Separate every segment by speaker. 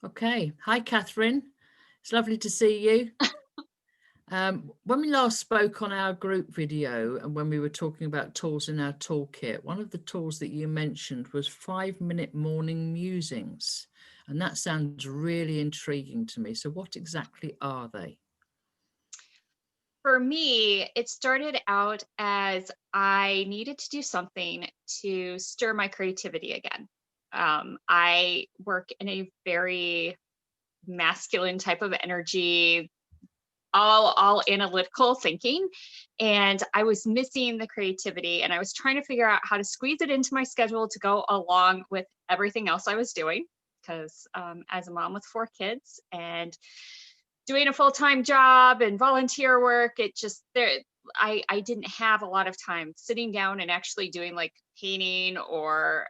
Speaker 1: Okay. Hi, Kathyrn. It's lovely to see you. When we last spoke on our group video and when we were talking about tools in our toolkit, one of the tools that you mentioned was 5-minute morning musings. And that sounds really intriguing to me. So what exactly are they?
Speaker 2: For me, it started out as I needed to do something to stir my creativity again. I work in a very masculine type of energy, all analytical thinking, and I was missing the creativity, and I was trying to figure out how to squeeze it into my schedule to go along with everything else I was doing. Because as a mom with 4 kids and doing a full-time job and volunteer work, it just there I didn't have a lot of time sitting down and actually doing like painting or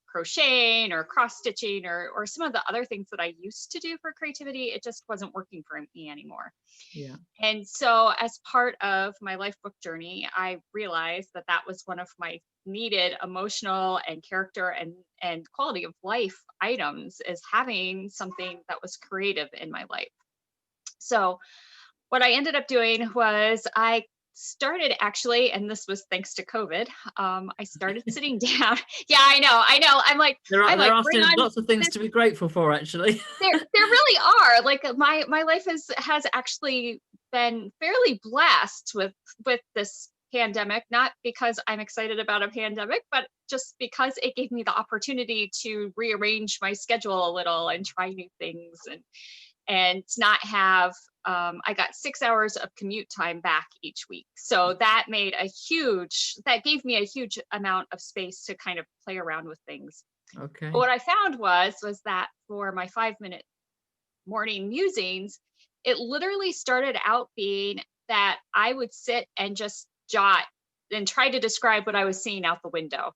Speaker 2: crocheting or cross stitching or some of the other things that I used to do for creativity. It just wasn't working for me anymore.
Speaker 1: Yeah.
Speaker 2: And so as part of my life book journey, I realized that that was one of my needed emotional and character and quality of life items, is having something that was creative in my life. So what I ended up doing was I started actually, and this was thanks to COVID. I started sitting down. Yeah, I know.
Speaker 1: There
Speaker 2: I'm
Speaker 1: are
Speaker 2: like, bring on
Speaker 1: lots of things
Speaker 2: this.
Speaker 1: to be grateful for, actually.
Speaker 2: There really are. Like my life has actually been fairly blessed with this pandemic. Not because I'm excited about a pandemic, but just because it gave me the opportunity to rearrange my schedule a little and try new things and not have I got 6 hours of commute time back each week. So that gave me a huge amount of space to kind of play around with things. But
Speaker 1: Okay.
Speaker 2: what I found was that for my 5-minute morning musings, it literally started out being that I would sit and just jot and try to describe what I was seeing out the window.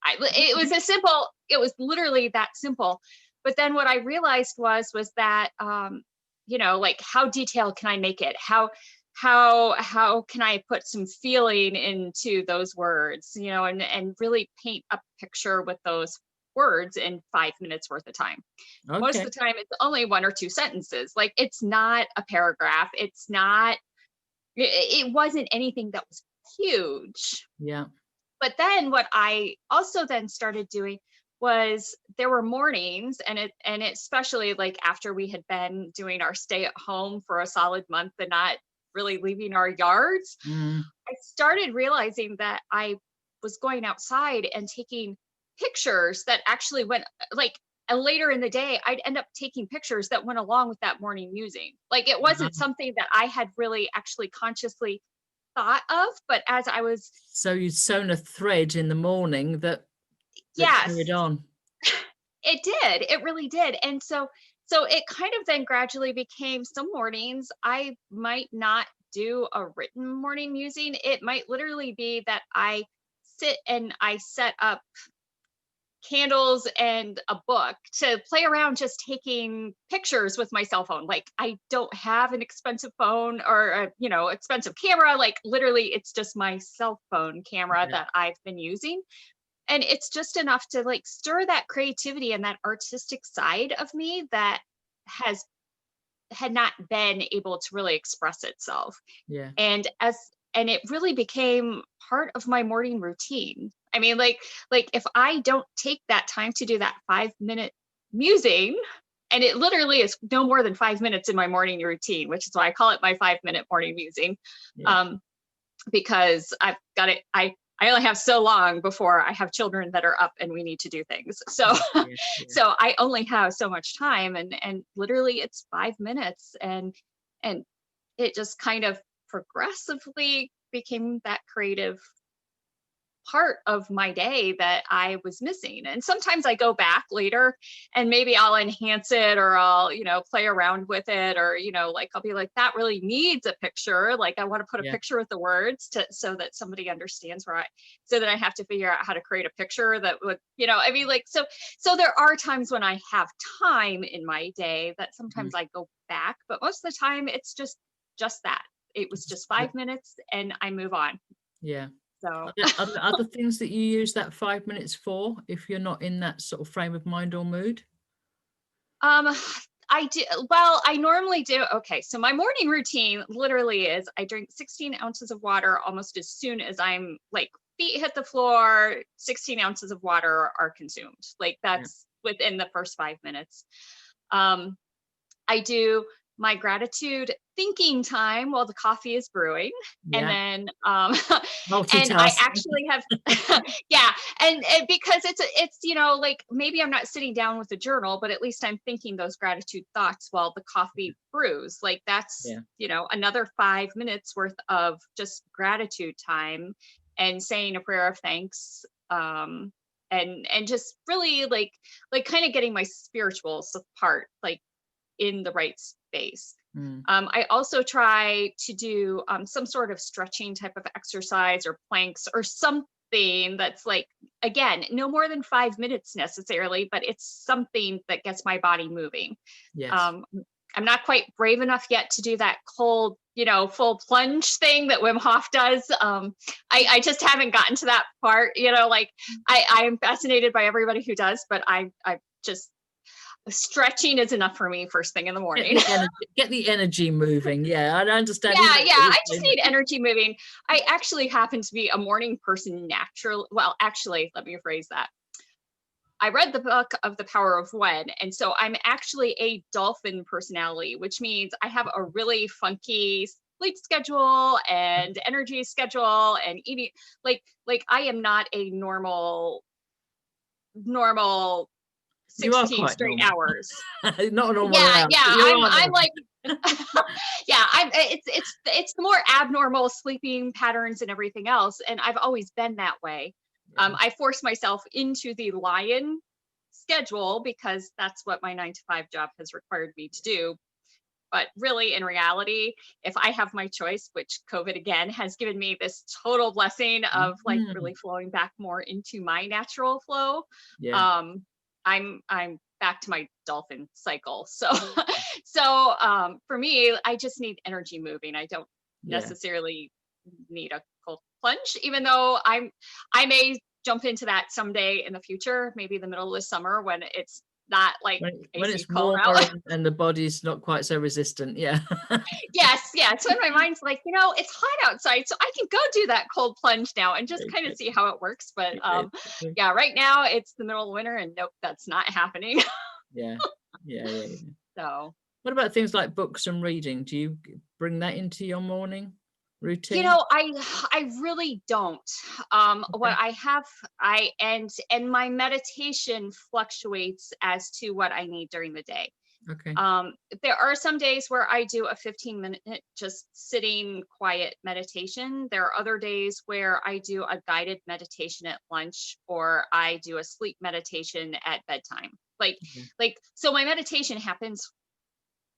Speaker 2: It was literally that simple. But then what I realized was that, like, how detailed can I make it? How can I put some feeling into those words, and really paint a picture with those words in 5 minutes worth of time. Most
Speaker 1: Okay.
Speaker 2: of the time it's only one or two sentences. Like, it's not a paragraph. It wasn't anything that was huge.
Speaker 1: Yeah.
Speaker 2: But then what I also then started doing was, there were mornings, and especially like after we had been doing our stay at home for a solid month and not really leaving our yards,
Speaker 1: Mm.
Speaker 2: I started realizing that I was going outside and taking pictures that actually went like, later in the day, I'd end up taking pictures that went along with that morning musing. Like, it wasn't something that I had really actually consciously thought of, but as I was,
Speaker 1: So you'd sewn a thread in the morning that carried
Speaker 2: yes,
Speaker 1: on.
Speaker 2: it did. It really did. And so it kind of then gradually became, some mornings I might not do a written morning musing. It might literally be that I sit and I set up candles and a book to play around just taking pictures with my cell phone. Like, I don't have an expensive phone or a, expensive camera. Like, literally it's just my cell phone camera
Speaker 1: Yeah.
Speaker 2: that I've been using, and it's just enough to like stir that creativity and that artistic side of me that has had not been able to really express itself.
Speaker 1: Yeah.
Speaker 2: And it really became part of my morning routine. I mean, like if I don't take that time to do that 5-minute musing, and it literally is no more than 5 minutes in my morning routine, which is why I call it my 5-minute morning musing.
Speaker 1: Yeah.
Speaker 2: um, because I've got it. I only have so long before I have children that are up and we need to do things. So
Speaker 1: Yeah. Yeah.
Speaker 2: so I only have so much time, and literally it's 5 minutes, and it just kind of progressively became that creative part of my day that I was missing. And sometimes I go back later and maybe I'll enhance it, or I'll, play around with it, or, like I'll be like, that really needs a picture. Like, I want to put a
Speaker 1: Yeah.
Speaker 2: picture with the words so that somebody understands so that I have to figure out how to create a picture that would, I mean, like, so there are times when I have time in my day that
Speaker 1: Mhm.
Speaker 2: sometimes I go back, but most of the time it's just that. It was just
Speaker 1: Yeah.
Speaker 2: 5 minutes and I move on.
Speaker 1: Yeah.
Speaker 2: So
Speaker 1: Are there other things that you use that 5 minutes for if you're not in that sort of frame of mind or mood?
Speaker 2: Um, I do. Well, I normally do. Okay, so my morning routine literally is I drink 16 ounces of water almost as soon as I'm like feet hit the floor. 16 ounces of water are consumed. Like
Speaker 1: Yeah.
Speaker 2: that's within the first 5 minutes. Um, I do my gratitude thinking time while the coffee is brewing. And
Speaker 1: Yeah.
Speaker 2: then, and I
Speaker 1: Multitasking.
Speaker 2: actually have, yeah. And because it's, like maybe I'm not sitting down with a journal, but at least I'm thinking those gratitude thoughts while the coffee brews. Like that's,
Speaker 1: Yeah.
Speaker 2: another 5 minutes worth of just gratitude time and saying a prayer of thanks. And just really like kind of getting my spiritual part like in the right space.
Speaker 1: Mm.
Speaker 2: I also try to do some sort of stretching type of exercise or planks or something that's like, again, no more than 5 minutes necessarily, but it's something that gets my body moving.
Speaker 1: Yes.
Speaker 2: Um, I'm not quite brave enough yet to do that cold, full plunge thing that Wim Hof does. I just haven't gotten to that part, like I am fascinated by everybody who does, but I just stretching is enough for me first thing in the morning.
Speaker 1: Get the energy moving. Yeah, I understand
Speaker 2: Yeah,
Speaker 1: exactly
Speaker 2: yeah.
Speaker 1: what you're
Speaker 2: I just
Speaker 1: saying.
Speaker 2: need energy moving. I actually happen to be a morning person naturally. Well, actually, let me rephrase that. I read the book of The Power of When, and so I'm actually a dolphin personality, which means I have a really funky sleep schedule and energy schedule and eating like I am not a normal
Speaker 1: You are
Speaker 2: 16
Speaker 1: quite
Speaker 2: straight
Speaker 1: normal.
Speaker 2: hours.
Speaker 1: Not a normal
Speaker 2: Yeah,
Speaker 1: around,
Speaker 2: yeah.
Speaker 1: but you are
Speaker 2: I'm
Speaker 1: normal.
Speaker 2: like yeah, it's the more abnormal sleeping patterns and everything else. And I've always been that way.
Speaker 1: Yeah.
Speaker 2: I forced myself into the lion schedule because that's what my 9 to 5 job has required me to do. But really, in reality, if I have my choice, which COVID again has given me this total blessing of like
Speaker 1: Mm.
Speaker 2: really flowing back more into my natural flow,
Speaker 1: Yeah.
Speaker 2: um, I'm back to my dolphin cycle. So so for me, I just need energy moving. I don't
Speaker 1: Yeah.
Speaker 2: necessarily need a cold plunge, even though I may jump into that someday in the future, maybe the middle of the summer when it's not like
Speaker 1: When
Speaker 2: AC
Speaker 1: it's
Speaker 2: cold out.
Speaker 1: warmer and the body's not quite so resistant. Yeah.
Speaker 2: Yes, yeah. So in my mind's like, it's hot outside, so I can go do that cold plunge now and just kind of see how it works. But
Speaker 1: Exactly.
Speaker 2: yeah, right now it's the middle of winter and nope, that's not happening.
Speaker 1: Yeah. Yeah. Yeah. Yeah.
Speaker 2: So,
Speaker 1: What about things like books and reading? Do you bring that into your morning routine?
Speaker 2: I really don't. What
Speaker 1: Okay.
Speaker 2: I have, and my meditation fluctuates as to what I need during the day.
Speaker 1: Okay.
Speaker 2: Um, there are some days where I do a 15-minute just sitting quiet meditation. There are other days where I do a guided meditation at lunch or I do a sleep meditation at bedtime.
Speaker 1: Yeah.
Speaker 2: So my meditation happens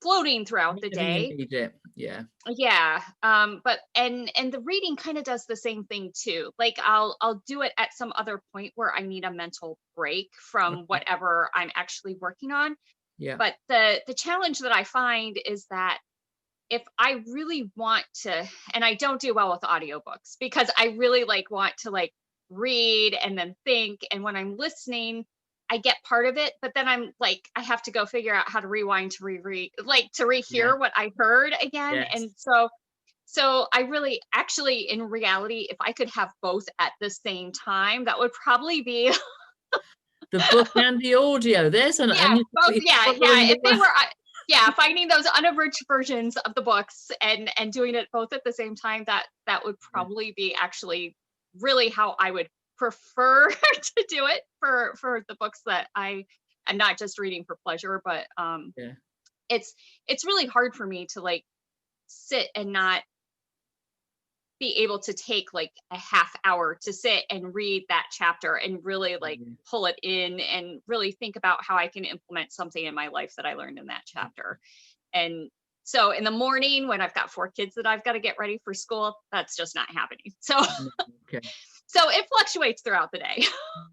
Speaker 2: floating throughout the
Speaker 1: Whenever you
Speaker 2: day.
Speaker 1: need it. Yeah.
Speaker 2: Yeah. But and the reading kind of does the same thing too. Like I'll do it at some other point where I need a mental break from
Speaker 1: Okay.
Speaker 2: whatever I'm actually working on.
Speaker 1: Yeah.
Speaker 2: But the challenge that I find is that if I really want to, and I don't do well with audiobooks because I really like want to like read and then think. And when I'm listening, I get part of it, but then I'm like, I have to go figure out how to rewind to reread, like to
Speaker 1: Yeah.
Speaker 2: rehear what I heard again.
Speaker 1: Yes.
Speaker 2: And so I really actually in reality, if I could have both at the same time, that would probably be
Speaker 1: The book and the audio. There's an
Speaker 2: yeah,
Speaker 1: and
Speaker 2: both.
Speaker 1: you're
Speaker 2: Yeah, yeah.
Speaker 1: following
Speaker 2: If they
Speaker 1: the
Speaker 2: were, yeah, finding those unabridged versions of the books and doing it both at the same time, that would
Speaker 1: yeah.
Speaker 2: probably be actually really how I would prefer to do it for the books that I am not just reading for pleasure, but
Speaker 1: Yeah.
Speaker 2: it's it's really hard for me to like sit and not be able to take like a half hour to sit and read that chapter and really like
Speaker 1: Yeah.
Speaker 2: pull it in and really think about how I can implement something in my life that I learned in that chapter. And so in the morning when I've got 4 kids that I've got to get ready for school, that's just not happening. So
Speaker 1: No, okay.
Speaker 2: so it fluctuates throughout the day.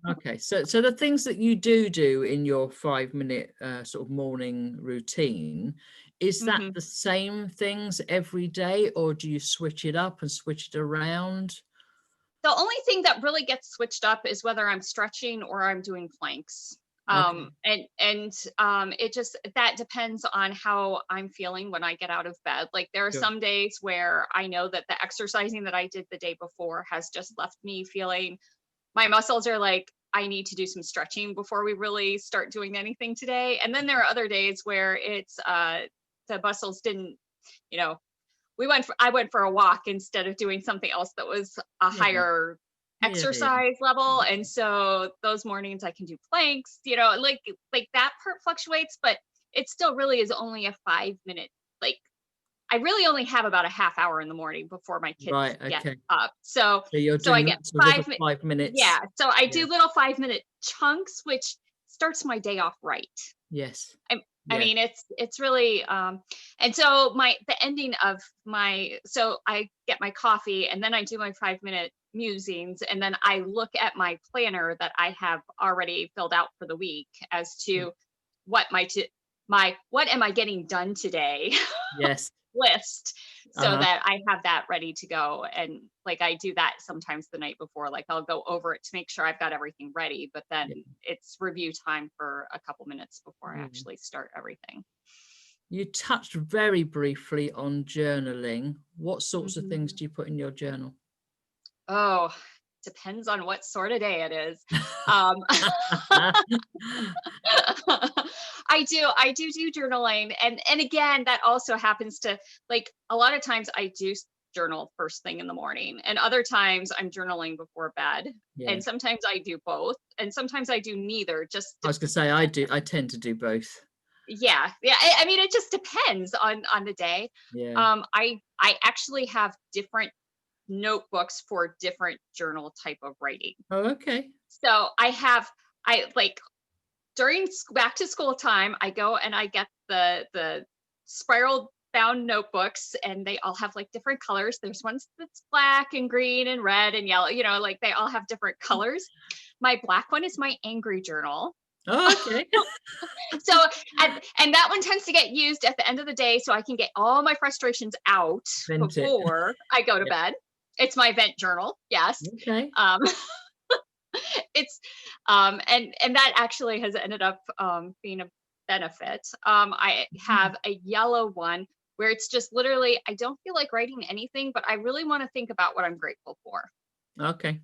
Speaker 1: Okay. So the things that you do in your 5 minute sort of morning routine, is that
Speaker 2: Mhm.
Speaker 1: the same things every day, or do you switch it up and switch it around?
Speaker 2: The only thing that really gets switched up is whether I'm stretching or I'm doing planks.
Speaker 1: Okay.
Speaker 2: It just, that depends on how I'm feeling when I get out of bed. Like there are
Speaker 1: Sure.
Speaker 2: some days where I know that the exercising that I did the day before has just left me feeling, my muscles are like, I need to do some stretching before we really start doing anything today. And then there are other days where it's the muscles didn't, you know, I went for a walk instead of doing something else that was a
Speaker 1: Yeah.
Speaker 2: higher
Speaker 1: Yeah. Yeah.
Speaker 2: exercise level.
Speaker 1: Yeah.
Speaker 2: And so those mornings I can do planks, like that part fluctuates, but it still really is only a 5 minute, like I really only have about a half hour in the morning before my kids
Speaker 1: Right.
Speaker 2: get
Speaker 1: Okay.
Speaker 2: up. So
Speaker 1: So you're
Speaker 2: I
Speaker 1: doing
Speaker 2: get
Speaker 1: lots of little 5 minutes.
Speaker 2: yeah, so I
Speaker 1: Yeah.
Speaker 2: do little 5 minute chunks, which starts my day off right.
Speaker 1: Yes.
Speaker 2: I I
Speaker 1: Yeah.
Speaker 2: mean, it's really and so the ending of so I get my coffee and then I do my 5 minute musings and then I look at my planner that I have already filled out for the week as
Speaker 1: Mm.
Speaker 2: to what what am I getting done today
Speaker 1: Yes.
Speaker 2: list, so
Speaker 1: Uh-huh.
Speaker 2: that I have that ready to go. And like I do that sometimes the night before, like I'll go over it to make sure I've got everything ready, but then
Speaker 1: Yeah.
Speaker 2: it's review time for a couple minutes before I
Speaker 1: Yeah.
Speaker 2: actually start everything.
Speaker 1: You touched very briefly on journaling. What sorts of things
Speaker 2: Mhm.
Speaker 1: do you put in your journal?
Speaker 2: Oh, depends on what sort of day it is. Um, I do journaling, and again, that also happens to, like, a lot of times I do journal first thing in the morning, and other times I'm journaling before bed,
Speaker 1: Yeah.
Speaker 2: and sometimes I do both, and sometimes I do neither.
Speaker 1: I was gonna say I tend to do both.
Speaker 2: Yeah, yeah. I mean, it just depends on the day.
Speaker 1: Yeah.
Speaker 2: I actually have different notebooks for different journal type of writing.
Speaker 1: Oh, okay.
Speaker 2: So I like during back to school time, I go and I get the spiral bound notebooks, and they all have like different colors. There's ones that's black and green and red and yellow, like they all have different colors. My black one is my angry journal.
Speaker 1: Oh, okay.
Speaker 2: So and that one tends to get used at the end of the day so I can get all my frustrations out
Speaker 1: Vent it.
Speaker 2: before I go to
Speaker 1: Yeah.
Speaker 2: bed. It's my vent journal. Yes.
Speaker 1: Okay.
Speaker 2: Um it's and that actually has ended up being a benefit. I
Speaker 1: Mhm.
Speaker 2: have a yellow one where it's just literally, I don't feel like writing anything, but I really want to think about what I'm grateful for.
Speaker 1: Okay.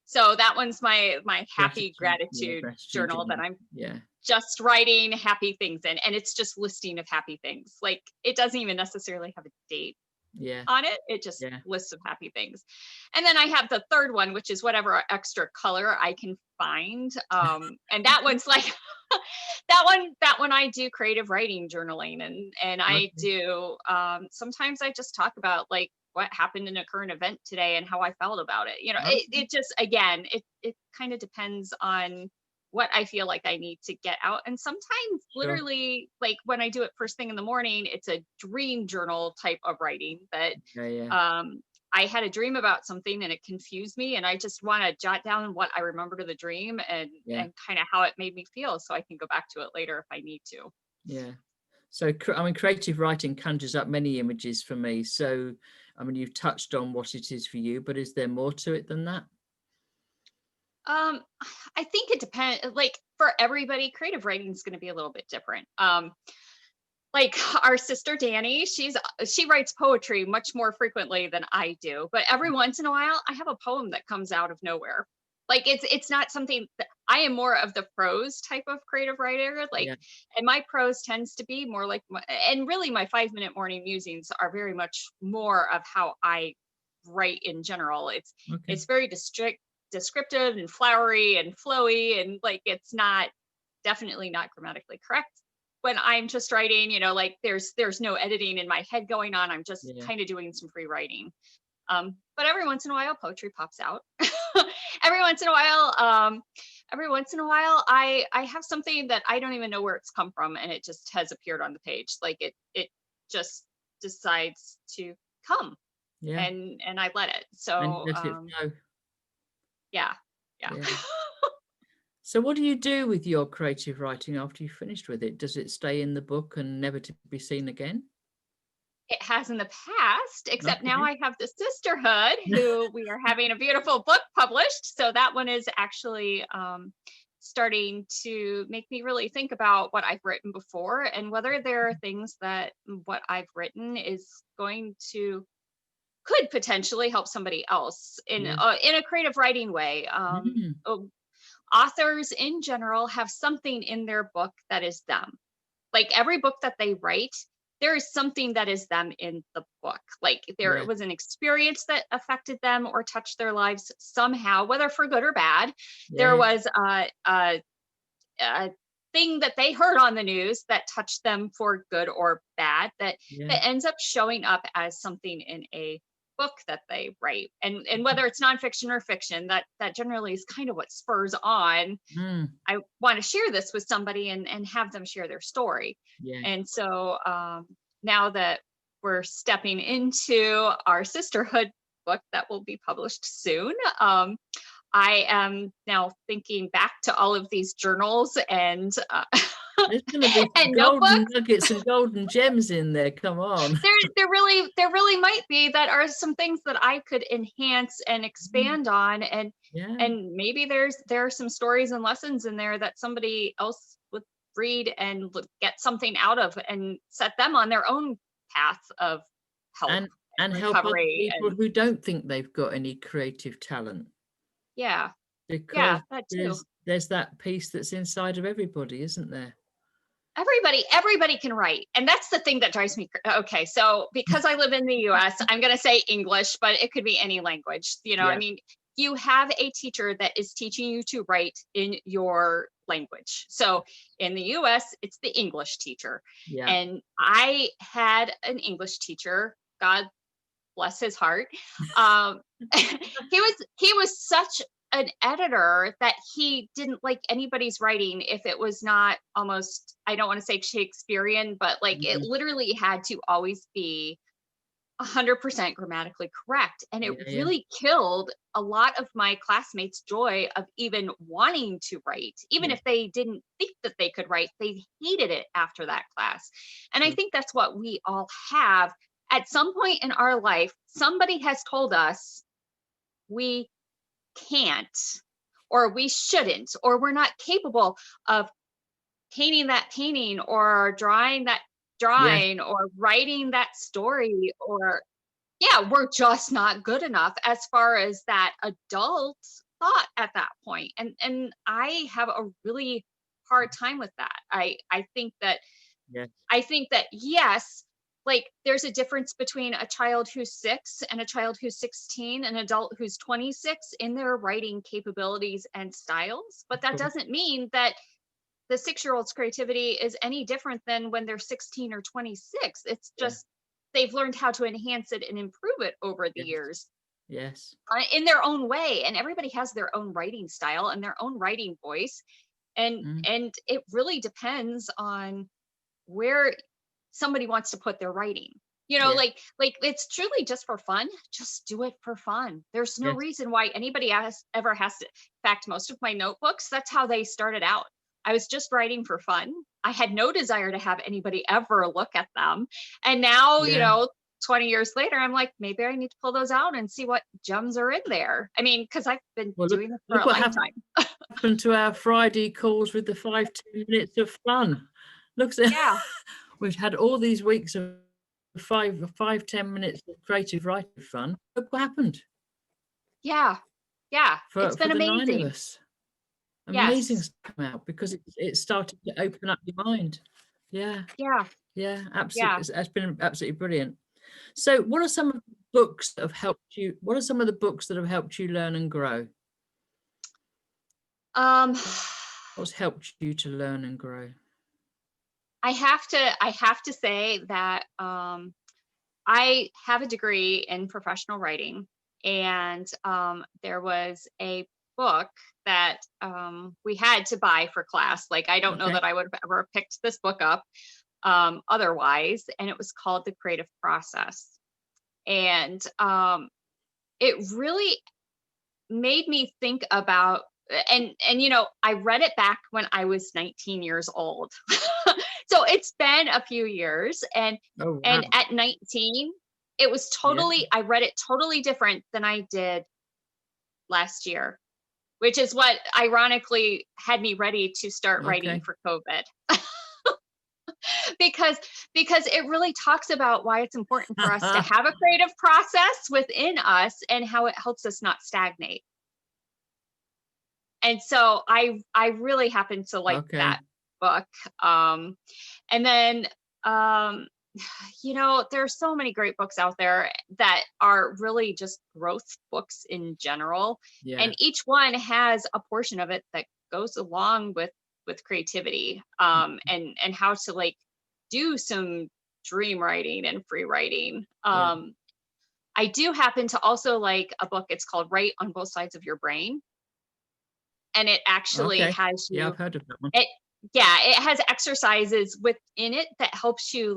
Speaker 2: So that one's my happy
Speaker 1: Gratitude. Yeah,
Speaker 2: gratitude
Speaker 1: gratitude
Speaker 2: journal that
Speaker 1: journal.
Speaker 2: I'm
Speaker 1: Yeah.
Speaker 2: just writing happy things in, and it's just listing of happy things. Like it doesn't even necessarily have a date
Speaker 1: Yeah.
Speaker 2: on it. It just
Speaker 1: Yeah.
Speaker 2: lists of happy things. And then I have the third one, which is whatever extra color I can find. And that one's like that one I do creative writing journaling, and I
Speaker 1: Okay.
Speaker 2: do sometimes I just talk about like what happened in a current event today and how I felt about it.
Speaker 1: Okay.
Speaker 2: It just, again, it kind of depends on what I feel like I need to get out. And sometimes
Speaker 1: Sure.
Speaker 2: literally, like when I do it first thing in the morning, it's a dream journal type of writing that
Speaker 1: Yeah, yeah.
Speaker 2: um I had a dream about something and it confused me, and I just want to jot down what I remembered of the dream
Speaker 1: Yeah.
Speaker 2: and kind of how it made me feel so I can go back to it later if I need to.
Speaker 1: Yeah. So, I mean, creative writing conjures up many images for me. So, I mean, you've touched on what it is for you, but is there more to it than that?
Speaker 2: Um, I think it depends. Like for everybody, creative writing is going to be a little bit different. Like our sister Danny, she writes poetry much more frequently than I do, but every once in a while I have a poem that comes out of nowhere. Like it's not something that I am more of the prose type of creative writer, like,
Speaker 1: Yeah.
Speaker 2: and my prose tends to be more like and really my 5 minute morning musings are very much more of how I write in general.
Speaker 1: Okay.
Speaker 2: It's very descriptive and flowery and flowy, and like it's not, definitely not grammatically correct when I'm just writing, like there's no editing in my head going on. I'm just
Speaker 1: Yeah.
Speaker 2: kind of doing some free writing. But every once in a while poetry pops out. every once in a while, every once in a while I have something that I don't even know where it's come from and it just has appeared on the page. Like it just decides to come,
Speaker 1: Yeah.
Speaker 2: and I let it.
Speaker 1: And
Speaker 2: So
Speaker 1: let it flow.
Speaker 2: yeah. Yeah.
Speaker 1: Yeah. So what do you do with your creative writing after you've finished with it? Does it stay in the book and never to be seen again?
Speaker 2: It has in the past, except now
Speaker 1: Okay.
Speaker 2: I have the sisterhood who we are having a beautiful book published. So that one is actually starting to make me really think about what I've written before and whether there are things that what I've written is going to could potentially help somebody else
Speaker 1: Yeah.
Speaker 2: in a creative writing way.
Speaker 1: Mm,
Speaker 2: Authors in general have something in their book that is them. Like every book that they write, there is something that is them in the book. Like there
Speaker 1: yeah.
Speaker 2: was an experience that affected them or touched their lives somehow, whether for good or bad.
Speaker 1: Yeah.
Speaker 2: There
Speaker 1: Yeah.
Speaker 2: was a thing that they heard on the news that touched them for good or bad
Speaker 1: Yeah.
Speaker 2: that ends up showing up as something in a book that they write. And whether it's nonfiction or fiction, that generally is kind of what spurs on,
Speaker 1: Mm,
Speaker 2: I want to share this with somebody and have them share their story.
Speaker 1: yeah.
Speaker 2: And so now that we're stepping into our sisterhood book that will be published soon, I am now thinking back to all of these journals and
Speaker 1: There's gonna be some
Speaker 2: and
Speaker 1: golden
Speaker 2: notebooks.
Speaker 1: nuggets and golden gems in there. Come on.
Speaker 2: There really might be that are some things that I could enhance and
Speaker 1: Mm,
Speaker 2: expand on,
Speaker 1: yeah.
Speaker 2: and maybe there are some stories and lessons in there that somebody else would read and get something out of and set them on their own path of help
Speaker 1: And
Speaker 2: and
Speaker 1: help other
Speaker 2: recovery.
Speaker 1: people
Speaker 2: And
Speaker 1: who don't think they've got any creative talent,
Speaker 2: yeah,
Speaker 1: because
Speaker 2: yeah, that too.
Speaker 1: there's that piece that's inside of everybody, isn't there?
Speaker 2: Everybody can write, and that's the thing that drives me okay, so because I live in the US, I'm going to say English, but it could be any language. I
Speaker 1: Yeah.
Speaker 2: mean, you have a teacher that is teaching you to write in your language. So in the US, it's the English teacher.
Speaker 1: Yeah.
Speaker 2: And I had an English teacher, God bless his heart. Um, he was such an editor that he didn't like anybody's writing if it was not almost, I don't want to say Shakespearean, but like it
Speaker 1: Mm,
Speaker 2: literally had to always be 100% grammatically correct. And it
Speaker 1: yeah, yeah.
Speaker 2: really killed a lot of my classmates' joy of even wanting to write. Even
Speaker 1: Yeah.
Speaker 2: if they didn't think that they could write, they hated it after that class. And I
Speaker 1: Sure.
Speaker 2: think that's what we all have. At some point in our life, somebody has told us we can't, or we shouldn't, or we're not capable of painting that painting, or drawing that
Speaker 1: Yes.
Speaker 2: drawing, or writing that story, or yeah, we're just not good enough as far as that adult thought at that point. And I have a really hard time with that.
Speaker 1: Yes.
Speaker 2: I think that yes, like there's a difference between a child who's 6 and a child who's 16, an adult who's 26 in their writing capabilities and styles, but
Speaker 1: Of
Speaker 2: that
Speaker 1: course.
Speaker 2: doesn't mean that the 6-year-old's creativity is any different than when they're 16 or 26. It's
Speaker 1: Yeah.
Speaker 2: just they've learned how to enhance it and improve it over the
Speaker 1: Yes.
Speaker 2: years
Speaker 1: Yes.
Speaker 2: in their own way. And everybody has their own writing style and their own writing voice. And
Speaker 1: Mm,
Speaker 2: and it really depends on where somebody wants to put their writing.
Speaker 1: yeah.
Speaker 2: Like it's truly just for fun. Just do it for fun. There's no
Speaker 1: Yes.
Speaker 2: reason why anybody ever has to. In fact, most of my notebooks, that's how they started out. I was just writing for fun. I had no desire to have anybody ever look at them. And now,
Speaker 1: Yeah.
Speaker 2: 20 years later, I'm like, maybe I need to pull those out and see what gems are in there. I mean, because I've been
Speaker 1: Well,
Speaker 2: doing this for
Speaker 1: look
Speaker 2: a
Speaker 1: what
Speaker 2: lifetime.
Speaker 1: happened to our Friday calls with the 5-10 minutes of fun. Looks
Speaker 2: Yeah.
Speaker 1: we've had all these weeks of 5-10 minutes of creative writing fun. Look what happened
Speaker 2: Yeah. Yeah. It's
Speaker 1: for
Speaker 2: been
Speaker 1: the 9 of
Speaker 2: amazing.
Speaker 1: us. Amazing
Speaker 2: Yes.
Speaker 1: stuff come out because it started to open up your mind. Yeah,
Speaker 2: Yeah.
Speaker 1: yeah, absolutely.
Speaker 2: Yeah.
Speaker 1: It's been absolutely brilliant. So, what are some of the books that have helped you? What are some of the books that have helped you learn and grow?
Speaker 2: Um,
Speaker 1: What's helped you to learn and grow?
Speaker 2: I have to say that I have a degree in professional writing, and there was a book that we had to buy for class. Like I don't know
Speaker 1: Okay.
Speaker 2: that I would have ever picked this book up otherwise, and it was called The Creative Process. And it really made me think about, and I read it back when I was 19 years old. So it's been a few years,
Speaker 1: Oh,
Speaker 2: and
Speaker 1: wow.
Speaker 2: at 19, it was
Speaker 1: Yeah.
Speaker 2: totally, I read it totally different than I did last year, which is what ironically had me ready to start writing
Speaker 1: Okay.
Speaker 2: for COVID. because because it really talks about why it's important for us to have a creative process within us and how it helps us not stagnate. And so I really happen to like
Speaker 1: Okay.
Speaker 2: that book. Um, and then um, there's so many great books out there that are really just growth books in general,
Speaker 1: Yeah.
Speaker 2: and each one has a portion of it that goes along with creativity, and how to like do some dream writing and free writing.
Speaker 1: Yeah.
Speaker 2: I do happen to also like a book. It's called Write on Both Sides of Your Brain, and it actually
Speaker 1: Okay.
Speaker 2: has
Speaker 1: Yeah,
Speaker 2: you,
Speaker 1: I've heard of that one.
Speaker 2: it yeah, it has exercises within it that helps you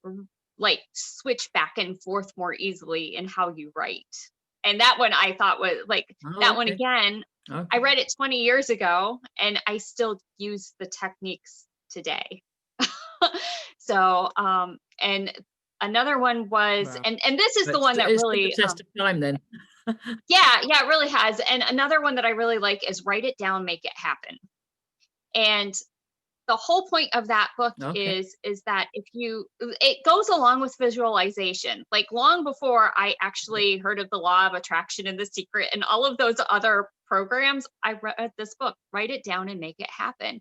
Speaker 2: r- like switch back and forth more easily in how you write. And that one I thought was like,
Speaker 1: Oh,
Speaker 2: that one
Speaker 1: okay.
Speaker 2: again, I
Speaker 1: Okay.
Speaker 2: read it 20 years ago and I still use the techniques today. So and another one was,
Speaker 1: Wow.
Speaker 2: and this is the
Speaker 1: It's
Speaker 2: one that
Speaker 1: it's stood the
Speaker 2: really
Speaker 1: test of time then.
Speaker 2: yeah, it really has. And another one that I really like is Write It Down, Make It Happen. And the whole point of that book
Speaker 1: Okay.
Speaker 2: is that if you, it goes along with visualization. Like long before I
Speaker 1: Yeah.
Speaker 2: actually heard of the law of attraction and the secret and all of those other programs, I read this book, Write It Down and Make It Happen.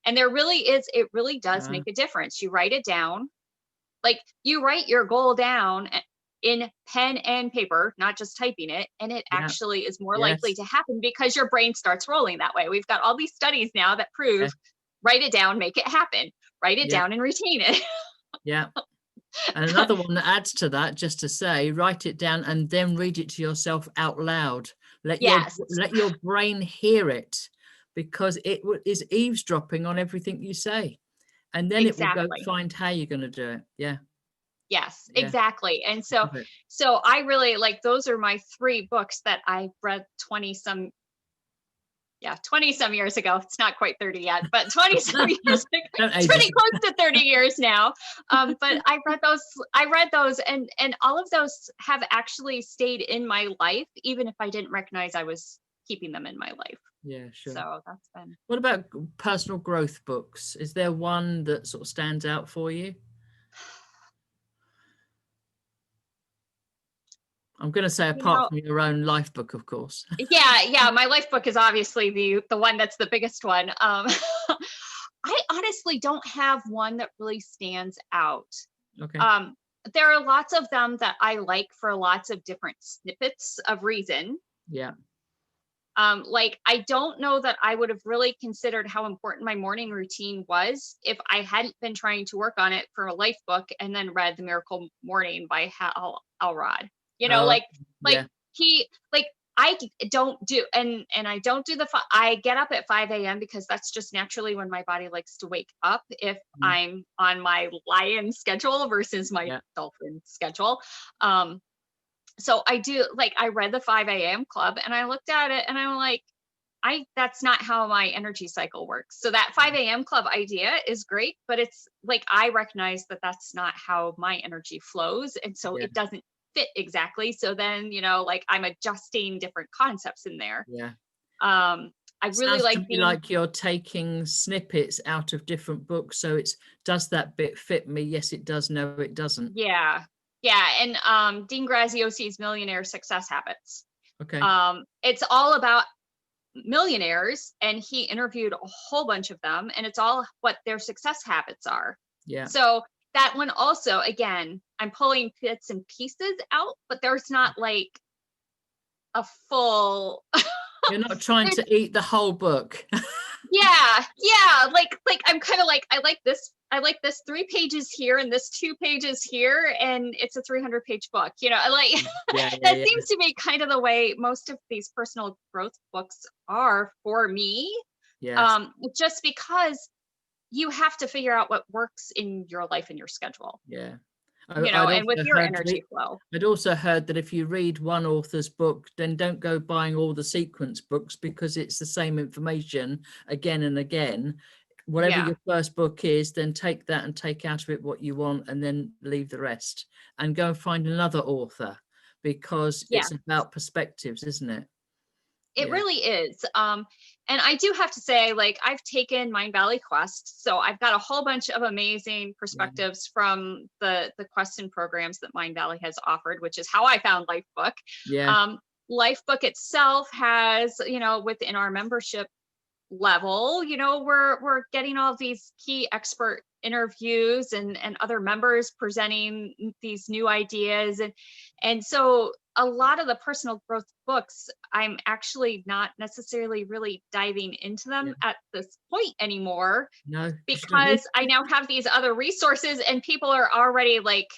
Speaker 2: And there really is, it really does
Speaker 1: Uh,
Speaker 2: make a difference. You write it down, like you write your goal down in pen and paper, not just typing it, and it
Speaker 1: yeah.
Speaker 2: actually is more likely
Speaker 1: Yes.
Speaker 2: to happen because your brain starts rolling that way. We've got all these studies now that
Speaker 1: Yeah.
Speaker 2: prove write it down, make it happen, write it
Speaker 1: Yeah.
Speaker 2: down and retain it.
Speaker 1: Yeah. And another one that adds to that, just to say, write it down and then read it to yourself out loud.
Speaker 2: Yes,
Speaker 1: Let your brain hear it, because is eavesdropping on everything you say, and then it will go
Speaker 2: exactly.
Speaker 1: find how you're going to do it. Yeah.
Speaker 2: Yes,
Speaker 1: Yeah.
Speaker 2: exactly. And
Speaker 1: Love it.
Speaker 2: so I really like, those are my three books that I read 20 some, yeah, 20 some years ago. It's not quite 30 yet, but 20 some years ago.
Speaker 1: Don't
Speaker 2: It's
Speaker 1: age
Speaker 2: pretty
Speaker 1: yourself.
Speaker 2: close to 30 years now. But I read those, and all of those have actually stayed in my life, even if I didn't recognize I was keeping them in my life.
Speaker 1: Yeah, sure.
Speaker 2: So that's been,
Speaker 1: What about personal growth books? Is there one that sort of stands out for you? I'm going to say
Speaker 2: you
Speaker 1: apart
Speaker 2: know,
Speaker 1: from your own life book, of course.
Speaker 2: yeah, my life book is obviously the one that's the biggest one. I honestly don't have one that really stands out.
Speaker 1: Okay.
Speaker 2: Um, there are lots of them that I like for lots of different snippets of reason.
Speaker 1: Yeah.
Speaker 2: Like I don't know that I would have really considered how important my morning routine was if I hadn't been trying to work on it for a life book and then read The Miracle Morning by Hal Elrod. You know,
Speaker 1: Oh,
Speaker 2: like
Speaker 1: yeah.
Speaker 2: he like don't do, and I don't do I get up at 5 a.m. because that's just naturally when my body likes to wake up if
Speaker 1: Mm,
Speaker 2: I'm on my lion schedule versus my
Speaker 1: yeah.
Speaker 2: dolphin schedule. Um, so I do, like I read the 5 a.m. club and I looked at it and I'm like, that's not how my energy cycle works. So that 5 a.m. club idea is great, but it's like I recognize that that's not how my energy flows. And so
Speaker 1: Yeah.
Speaker 2: it doesn't fit exactly. So then, like I'm adjusting different concepts in there.
Speaker 1: Yeah.
Speaker 2: I really
Speaker 1: Sounds to
Speaker 2: like
Speaker 1: me
Speaker 2: being,
Speaker 1: like you're taking snippets out of different books. So it's, does that bit fit me? Yes, it does. No, it doesn't.
Speaker 2: yeah. Yeah. And Dean Graziosi's Millionaire Success Habits.
Speaker 1: Okay.
Speaker 2: It's all about millionaires and he interviewed a whole bunch of them and it's all what their success habits are.
Speaker 1: Yeah.
Speaker 2: So that one also, again, I'm pulling bits and pieces out, but there's not like a full
Speaker 1: You're not trying to eat the whole book.
Speaker 2: yeah, like I'm kind of like, I like this 3 pages here and this 2 pages here and it's a 300-page book, I like
Speaker 1: Yeah. Yeah.
Speaker 2: that
Speaker 1: Yeah.
Speaker 2: seems to be kind of the way most of these personal growth books are for me.
Speaker 1: Yes.
Speaker 2: Just because you have to figure out what works in your life and your schedule,
Speaker 1: Yeah.
Speaker 2: and with your energy flow.
Speaker 1: I'd also heard that if you read one author's book, then don't go buying all the sequence books because it's the same information again and again. whatever
Speaker 2: Yeah.
Speaker 1: your first book is, then take that and take out of it what you want, and then leave the rest and go and find another author, because
Speaker 2: Yeah.
Speaker 1: it's about perspectives, isn't it?
Speaker 2: It
Speaker 1: Yeah.
Speaker 2: really is. And I do have to say, like, I've taken Mind Valley Quest, so I've got a whole bunch of amazing
Speaker 1: Yeah.
Speaker 2: perspectives from the quests and programs that Mind Valley has offered, which is how I found Lifebook.
Speaker 1: Yeah.
Speaker 2: Um, Lifebook itself has, within our membership level, we're getting all these key expert interviews and other members presenting these new ideas, and so a lot of the personal growth books, I'm actually not necessarily really diving into
Speaker 1: Yeah.
Speaker 2: them at this point anymore,
Speaker 1: No, because you don't need
Speaker 2: because I now have these other resources and people are already like,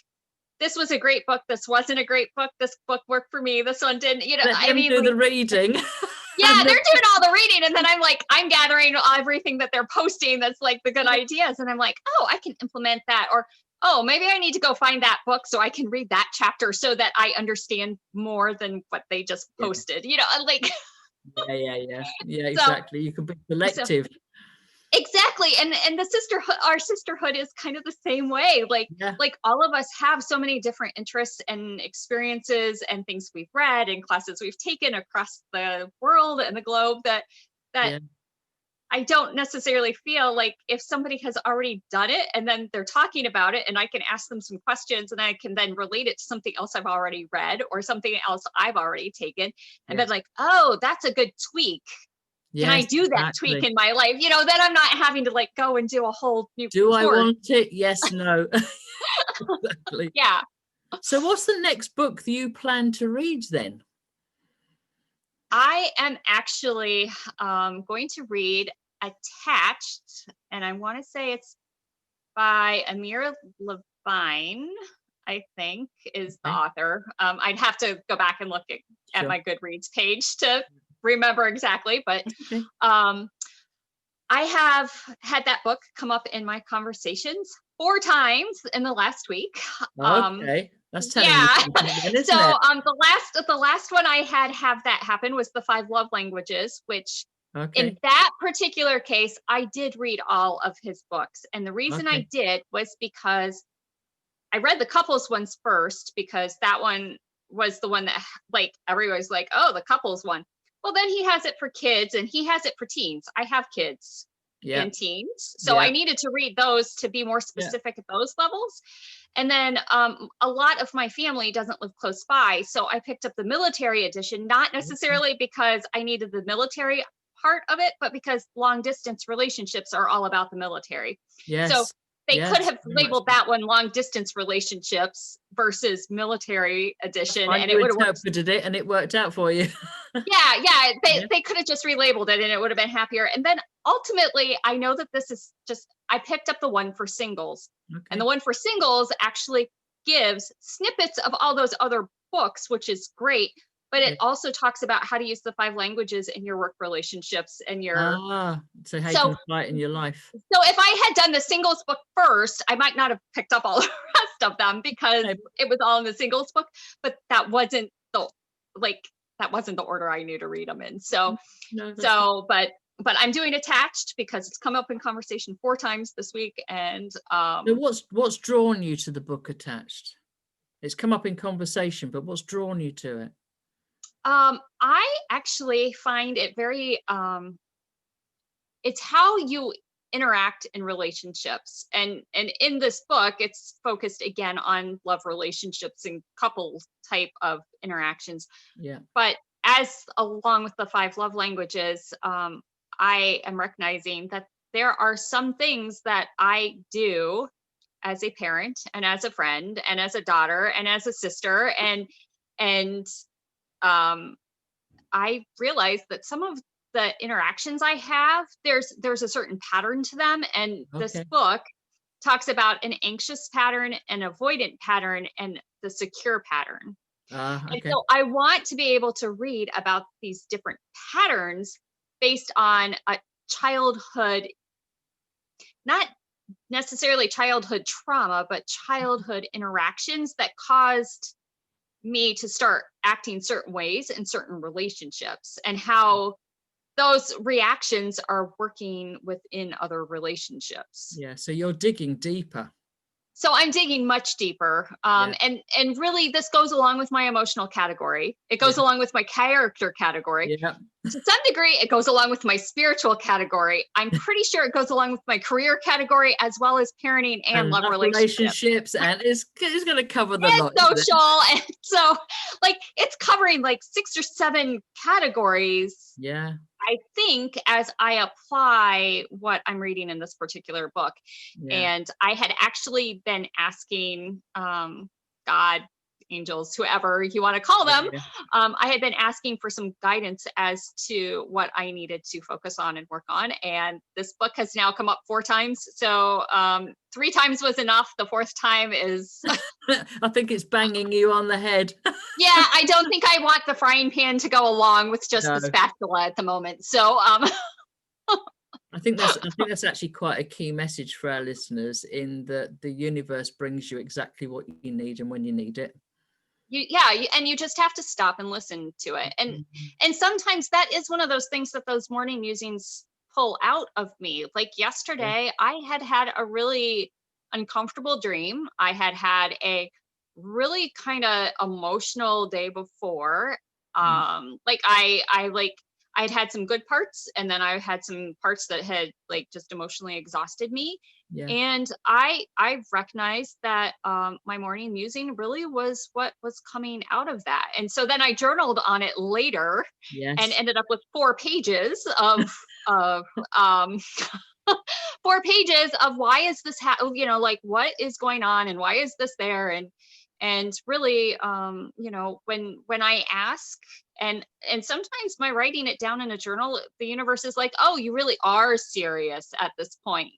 Speaker 2: this was a great book, this wasn't a great book, this book worked for me, this one didn't,
Speaker 1: let
Speaker 2: I
Speaker 1: them
Speaker 2: mean,
Speaker 1: do
Speaker 2: like,
Speaker 1: the reading.
Speaker 2: yeah,
Speaker 1: And
Speaker 2: they're
Speaker 1: then,
Speaker 2: doing all the reading. And then I'm gathering everything that they're posting that's like the good ideas. And I'm like, oh, I can implement that. Or, oh, maybe I need to go find that book so I can read that chapter so that I understand more than what they just
Speaker 1: yeah,
Speaker 2: posted, like,
Speaker 1: yeah,
Speaker 2: so,
Speaker 1: exactly. You can be
Speaker 2: so
Speaker 1: selective.
Speaker 2: exactly. And the sisterhood, our sisterhood is kind of the same way.
Speaker 1: Yeah,
Speaker 2: Like all of us have so many different interests and experiences and things we've read and classes we've taken across the world and the globe, that
Speaker 1: yeah,
Speaker 2: I don't necessarily feel like if somebody has already done it and then they're talking about it and I can ask them some questions and I can then relate it to something else I've already read or something else I've already taken and then
Speaker 1: yes,
Speaker 2: like, oh, that's a good tweak. Can I
Speaker 1: yes,
Speaker 2: do that tweak
Speaker 1: exactly.
Speaker 2: in my life? Then I'm not having to like go and do a whole new
Speaker 1: Do I
Speaker 2: course.
Speaker 1: want it? Yes, no. Exactly.
Speaker 2: Yeah.
Speaker 1: So what's the next book that you plan to read then?
Speaker 2: I am actually going to read Attached, and I want to say it's by Amir Levine, I think, is the
Speaker 1: Okay,
Speaker 2: author. I'd have to go back and look at
Speaker 1: sure.
Speaker 2: my Goodreads page to remember exactly, but
Speaker 1: That's okay.
Speaker 2: um, I have had that book come up in my conversations 4 times in the last week. Um,
Speaker 1: Okay, that's telling you
Speaker 2: yeah.
Speaker 1: something then,
Speaker 2: So
Speaker 1: isn't it?
Speaker 2: the last one I had have that happen was the Five Love Languages, which in
Speaker 1: Okay,
Speaker 2: that particular case, I did read all of his books. And the reason I
Speaker 1: okay,
Speaker 2: did was because I read the couples ones first, because that one was the one that like everybody's like, oh, the couples one. Well, then he has it for kids and he has it for teens. I have kids
Speaker 1: yeah,
Speaker 2: and teens. So I
Speaker 1: yeah,
Speaker 2: needed to read those to be more
Speaker 1: yeah,
Speaker 2: specific at those levels. And then a lot of my family doesn't live close by. So I picked up the military edition, not
Speaker 1: okay.
Speaker 2: necessarily because I needed the military part of it, but because long distance relationships are all about the military. So
Speaker 1: Yes,
Speaker 2: they could
Speaker 1: yes,
Speaker 2: have
Speaker 1: very much
Speaker 2: labeled
Speaker 1: so.
Speaker 2: that one long distance relationships versus military
Speaker 1: That's
Speaker 2: edition,
Speaker 1: fine.
Speaker 2: and
Speaker 1: You
Speaker 2: it would have worked.
Speaker 1: interpreted it and it worked out for you.
Speaker 2: Yeah,
Speaker 1: Yeah,
Speaker 2: they could have just relabeled it and it would have been happier. And then ultimately, I know that this is just, I picked up the one for singles. And the
Speaker 1: okay.
Speaker 2: one for singles actually gives snippets of all those other books, which is great. But it
Speaker 1: Yeah.
Speaker 2: also talks about how to use the five languages in your work relationships and your.
Speaker 1: Ah, so how you
Speaker 2: So,
Speaker 1: can apply it in your life.
Speaker 2: so if I had done the singles book first, I might not have picked up all the rest of them because
Speaker 1: Okay.
Speaker 2: it was all in the singles book. But like that wasn't the order I knew to read them in. So
Speaker 1: No, that's fine.
Speaker 2: so, but I'm doing Attached because it's come up in conversation 4 times this week, and
Speaker 1: So what's drawn you to the book Attached? It's come up in conversation, but what's drawn you to it?
Speaker 2: I actually find it very it's how you interact in relationships, and in this book, it's focused again on love relationships and couple type of interactions.
Speaker 1: Yeah.
Speaker 2: But as along with the five love languages, I am recognizing that there are some things that I do as a parent and as a friend and as a daughter and as a sister, and um I realized that some of the interactions I have, there's a certain pattern to them, and this
Speaker 1: Okay.
Speaker 2: book talks about an anxious pattern, an avoidant pattern, and the secure pattern.
Speaker 1: Ah,
Speaker 2: And
Speaker 1: okay.
Speaker 2: so I want to be able to read about these different patterns based on a childhood, not necessarily childhood trauma, but childhood interactions that caused me to start acting certain ways in certain relationships, and how those reactions are working within other relationships.
Speaker 1: Yeah. So you're digging deeper.
Speaker 2: So I'm digging much deeper.
Speaker 1: Yeah.
Speaker 2: And really this goes along with my emotional category. It goes
Speaker 1: Yeah.
Speaker 2: along with my character category.
Speaker 1: Yeah.
Speaker 2: To some degree, it goes along with my spiritual category. I'm pretty sure it goes along with my career category, as well as parenting and love relationships.
Speaker 1: And it's going to cover the lot.
Speaker 2: Social. And so like it's covering like 6 or 7 categories.
Speaker 1: Yeah.
Speaker 2: I think as I apply what I'm reading in this particular book.
Speaker 1: Yeah.
Speaker 2: And I had actually been asking God, angels, whoever you want to call them,
Speaker 1: Yeah.
Speaker 2: I had been asking for some guidance as to what I needed to focus on and work on. And this book has now come up 4 times. So 3 times was enough. The 4th time is...
Speaker 1: I think it's banging you on the head.
Speaker 2: Yeah, I don't think I want the frying pan to go along with just
Speaker 1: No.
Speaker 2: the spatula at the moment. So
Speaker 1: I think that's actually quite a key message for our listeners, in that the universe brings you exactly what you need and when you need it.
Speaker 2: And you just have to stop and listen to it. And sometimes that is one of those things that those morning musings pull out of me. Like yesterday, I had a really uncomfortable dream. I had a really kind of emotional day before. Like I'd had some good parts, and then I had some parts that had like just emotionally exhausted me.
Speaker 1: Yeah.
Speaker 2: And I recognized that my morning musing really was what was coming out of that. And so then I journaled on it later.
Speaker 1: Yes.
Speaker 2: And ended up with 4 pages of 4 pages of why is this like what is going on and why is this there. And really when I ask, and sometimes my writing it down in a journal, the universe is like, oh, you really are serious at this point.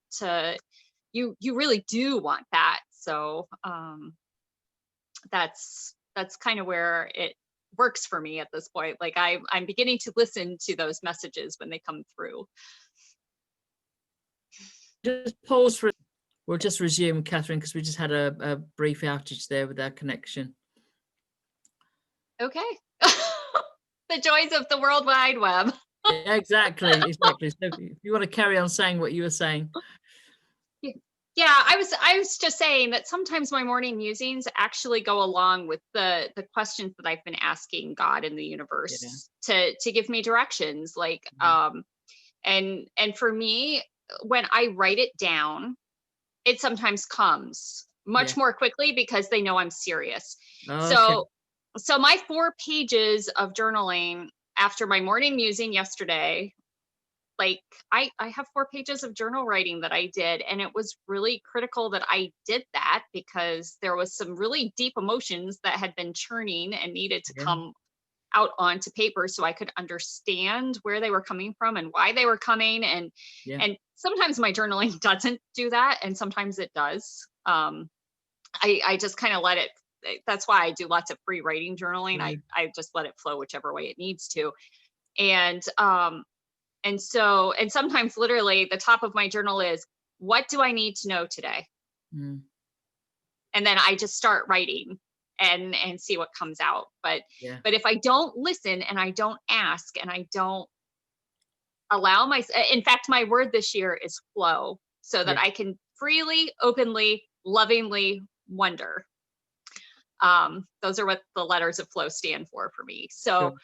Speaker 2: You really do want that. So that's kind of where it works for me at this point. Like I'm beginning to listen to those messages when they come through.
Speaker 1: Just pause for, we'll just resume, Kathyrn, because we just had a brief outage there with our connection.
Speaker 2: Okay. The joys of the World Wide Web.
Speaker 1: Yeah, exactly. So if you want to carry on saying what you were saying.
Speaker 2: Yeah, I was just saying that sometimes my morning musings actually go along with the questions that I've been asking God and the universe to give me directions. Like and for me, when I write it down, it sometimes comes much more quickly because they know I'm serious.
Speaker 1: Okay.
Speaker 2: So my 4 pages of journaling after my morning musing yesterday, like I have 4 pages of journal writing that I did. And it was really critical that I did that because there was some really deep emotions that had been churning and needed to come out onto paper so I could understand where they were coming from and why they were coming. And sometimes my journaling doesn't do that. And sometimes it does. I just kind of let it, that's why I do lots of free writing journaling. I just let it flow whichever way it needs to. And sometimes literally the top of my journal is, what do I need to know today? And then I just start writing and see what comes out. But if I don't listen and I don't ask and I don't allow in fact, my word this year is flow, so that I can freely, openly, lovingly wonder. Those are what the letters of flow stand for me. So,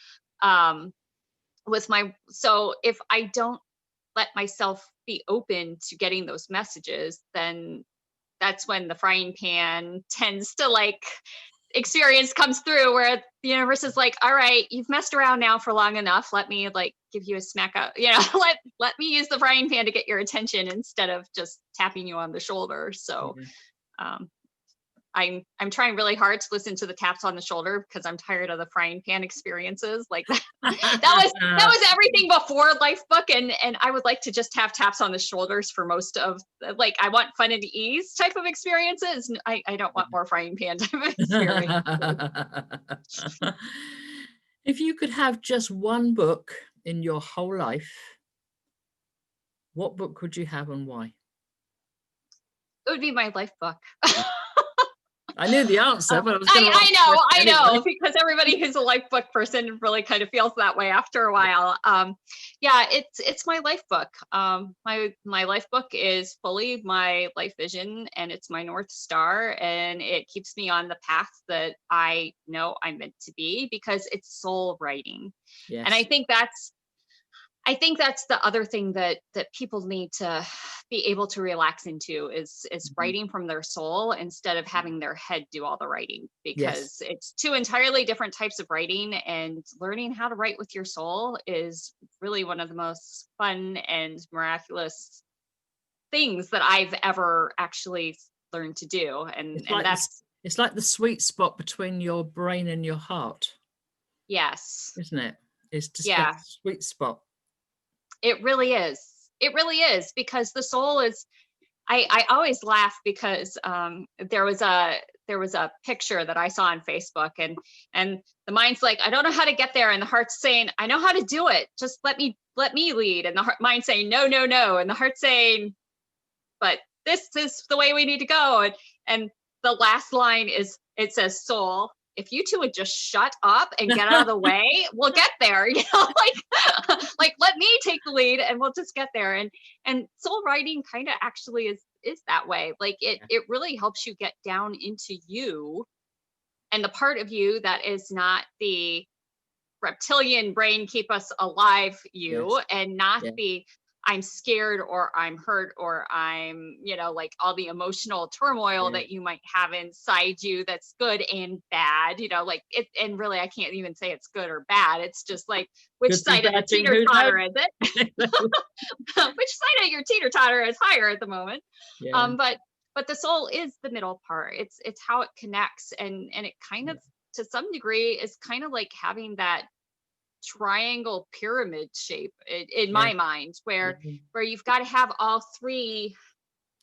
Speaker 2: so if I don't let myself be open to getting those messages, then that's when the frying pan tends to like experience comes through, where the universe is like, all right, you've messed around now for long enough. Let me like give you a smack up, let me use the frying pan to get your attention instead of just tapping you on the shoulder. So, I'm trying really hard to listen to the taps on the shoulder because I'm tired of the frying pan experiences. Like that was everything before Lifebook, and I would like to just have taps on the shoulders for most of, like, I want fun and ease type of experiences. I don't want more frying pan type of experience.
Speaker 1: If you could have just one book in your whole life, what book would you have and why?
Speaker 2: It would be my life book.
Speaker 1: I knew the answer, but I was going to ask
Speaker 2: I
Speaker 1: anyway.
Speaker 2: know, because everybody who's a life book person really kind of feels that way after a while. Yeah, it's my life book. My life book is fully my life vision, and it's my North Star, and it keeps me on the path that I know I'm meant to be, because it's soul writing. And
Speaker 1: Yes.
Speaker 2: I think that's the other thing that people need to be able to relax into is writing from their soul instead of having their head do all the writing,
Speaker 1: Yes.
Speaker 2: because it's two entirely different types of writing, and learning how to write with your soul is really one of the most fun and miraculous things that I've ever actually learned to do.
Speaker 1: It's
Speaker 2: And
Speaker 1: like
Speaker 2: that's,
Speaker 1: it's like the sweet spot between your brain and your heart,
Speaker 2: yes.
Speaker 1: isn't it? It's just that
Speaker 2: Yeah,
Speaker 1: sweet spot.
Speaker 2: it really is. It really is, because the soul is, I always laugh because there was a picture that I saw on Facebook, and the mind's like, I don't know how to get there, and the heart's saying, I know how to do it. Just let me lead, and the mind saying, no, no, no, and the heart saying, but this is the way we need to go. And the last line is, it says, soul, if you two would just shut up and get out of the way, we'll get there. You know, like let me take the lead and we'll just get there. And soul writing kind of actually is that way. Like it really helps you get down into you, and the part of you that is not the reptilian brain keep us alive you,
Speaker 1: Yes.
Speaker 2: and not
Speaker 1: Yeah.
Speaker 2: the I'm scared or I'm hurt or I'm, like all the emotional turmoil
Speaker 1: Yeah.
Speaker 2: that you might have inside you, that's good and bad, like it. And really, I can't even say it's good or bad. It's just like, which
Speaker 1: Good thing,
Speaker 2: side of the
Speaker 1: bad thing,
Speaker 2: teeter
Speaker 1: who
Speaker 2: totter
Speaker 1: knows?
Speaker 2: is it? Which side of your teeter totter is higher at the moment?
Speaker 1: Yeah.
Speaker 2: But the soul is the middle part. It's how it connects, and it kind of, to some degree, is kind of like having that triangle pyramid shape in
Speaker 1: Yeah.
Speaker 2: my mind, where
Speaker 1: Yeah.
Speaker 2: you've got to have all three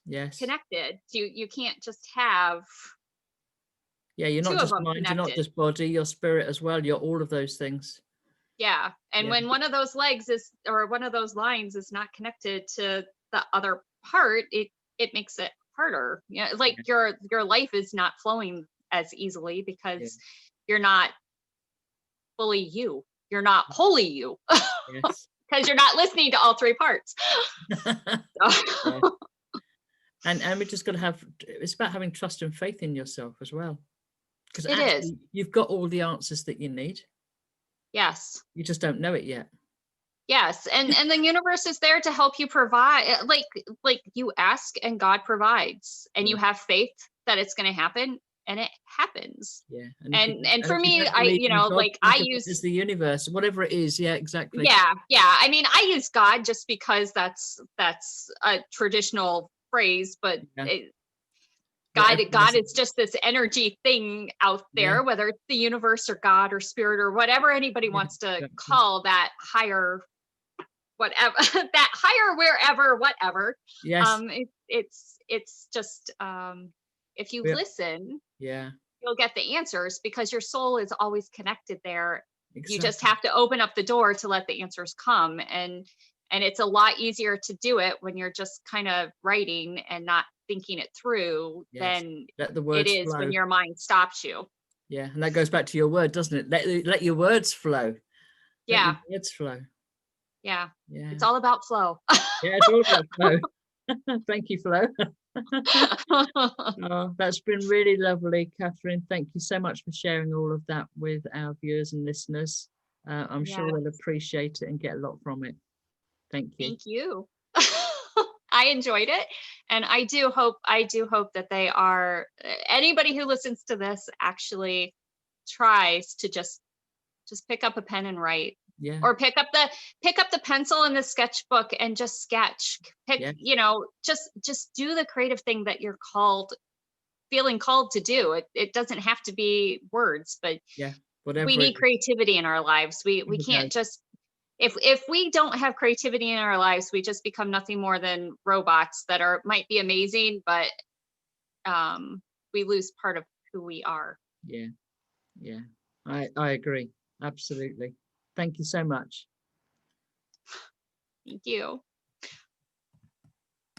Speaker 1: Yes.
Speaker 2: connected. You can't just have
Speaker 1: Yeah, you're
Speaker 2: two
Speaker 1: not
Speaker 2: of
Speaker 1: just
Speaker 2: them
Speaker 1: mind, you're not
Speaker 2: connected.
Speaker 1: just body, you're spirit as well. You're all of those things.
Speaker 2: Yeah, and
Speaker 1: Yeah.
Speaker 2: when one of those legs is, or one of those lines is not connected to the other part, it makes it harder. Yeah, like
Speaker 1: Yeah.
Speaker 2: your life is not flowing as easily,
Speaker 1: Yeah.
Speaker 2: because you're not fully you, you're not wholly you,
Speaker 1: Yes.
Speaker 2: because you're not listening to all three parts.
Speaker 1: Yeah. And we just got to have, it's about having trust and faith in yourself as well. Because
Speaker 2: It is.
Speaker 1: actually, you've got all the answers that you need.
Speaker 2: Yes.
Speaker 1: You just don't know it yet.
Speaker 2: Yes, and the universe is there to help you provide. Like you ask and God provides, and
Speaker 1: Yeah.
Speaker 2: you have faith that it's going to happen, and it happens.
Speaker 1: Yeah.
Speaker 2: And for
Speaker 1: If you
Speaker 2: me,
Speaker 1: don't believe in God,
Speaker 2: like I
Speaker 1: think of it as
Speaker 2: use,
Speaker 1: the universe, whatever it is. Yeah, exactly.
Speaker 2: yeah. I mean, I use God just because that's a traditional phrase, but
Speaker 1: Yeah. Whatever
Speaker 2: God is just this energy thing out
Speaker 1: Yeah.
Speaker 2: there, whether it's the universe or God or spirit or whatever anybody
Speaker 1: Yeah.
Speaker 2: wants to
Speaker 1: Exactly.
Speaker 2: call that higher, whatever, that higher, wherever, whatever.
Speaker 1: Yes.
Speaker 2: It's just, if you
Speaker 1: Yeah.
Speaker 2: listen,
Speaker 1: Yeah.
Speaker 2: you'll get the answers, because your soul is always connected there. You just
Speaker 1: Exactly.
Speaker 2: have to open up the door to let the answers come, and it's a lot easier to do it when you're just kind of writing and not thinking it through
Speaker 1: Yes.
Speaker 2: than
Speaker 1: Let the
Speaker 2: it
Speaker 1: words
Speaker 2: is when
Speaker 1: flow.
Speaker 2: your mind stops you.
Speaker 1: Yeah. And that goes back to your word, doesn't it? Let your words flow. Let your
Speaker 2: Yeah,
Speaker 1: words flow.
Speaker 2: yeah.
Speaker 1: Yeah.
Speaker 2: It's all about flow.
Speaker 1: Yeah. It's all about flow. Thank you, Flo. Oh, that's been really lovely, Kathyrn. Thank you so much for sharing all of that with our viewers and listeners. I'm
Speaker 2: Yeah,
Speaker 1: sure they'll appreciate it and get a lot from it. Thank you.
Speaker 2: thank you. I enjoyed it, and I do hope that they are, anybody who listens to this actually tries to just pick up a pen and write,
Speaker 1: Yeah.
Speaker 2: or pick up the pencil and the sketchbook and just sketch. Pick,
Speaker 1: Yeah.
Speaker 2: just do the creative thing that you're feeling called to do. It doesn't have to be words, but
Speaker 1: Yeah.
Speaker 2: we
Speaker 1: Whatever it
Speaker 2: need
Speaker 1: is.
Speaker 2: creativity in our lives. We
Speaker 1: Who
Speaker 2: can't
Speaker 1: knows?
Speaker 2: just, if we don't have creativity in our lives, we just become nothing more than robots that might be amazing, but we lose part of who we are.
Speaker 1: Yeah. Yeah. I agree. Absolutely. Thank you so much.
Speaker 2: Thank you.